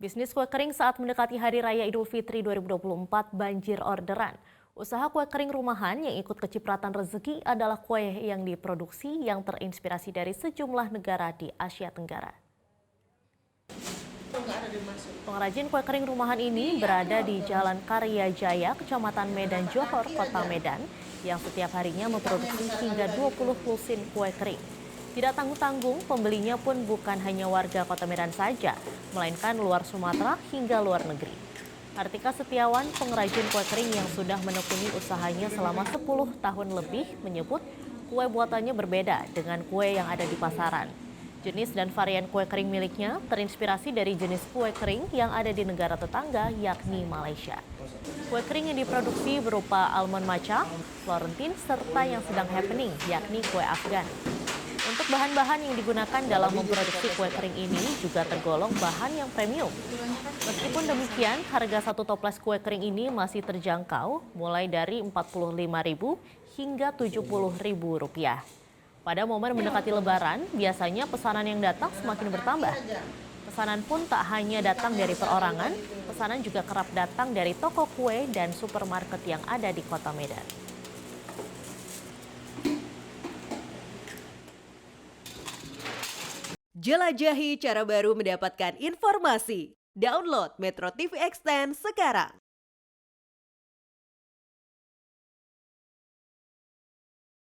Bisnis kue kering saat mendekati Hari Raya Idul Fitri 2024 banjir orderan. Usaha kue kering rumahan yang ikut kecipratan rezeki adalah kue yang diproduksi yang terinspirasi dari sejumlah negara di Asia Tenggara. Pengrajin kue kering rumahan ini berada di Jalan Karya Jaya, Kecamatan Medan Johor, Kota Medan, yang setiap harinya memproduksi hingga 20 lusin kue kering. Tidak tanggung-tanggung, pembelinya pun bukan hanya warga Kota Medan saja, melainkan luar Sumatera hingga luar negeri. Artika Setiawan, pengrajin kue kering yang sudah menekuni usahanya selama 10 tahun lebih, menyebut kue buatannya berbeda dengan kue yang ada di pasaran. Jenis dan varian kue kering miliknya terinspirasi dari jenis kue kering yang ada di negara tetangga, yakni Malaysia. Kue kering yang diproduksi berupa almond matcha, Florentine, serta yang sedang happening, yakni kue Afgan. Untuk bahan-bahan yang digunakan dalam memproduksi kue kering ini juga tergolong bahan yang premium. Meskipun demikian, harga satu toples kue kering ini masih terjangkau, mulai dari Rp45.000 hingga Rp70.000. Pada momen mendekati Lebaran, biasanya pesanan yang datang semakin bertambah. Pesanan pun tak hanya datang dari perorangan, pesanan juga kerap datang dari toko kue dan supermarket yang ada di Kota Medan. Jelajahi cara baru mendapatkan informasi. Download Metro TV Extend sekarang.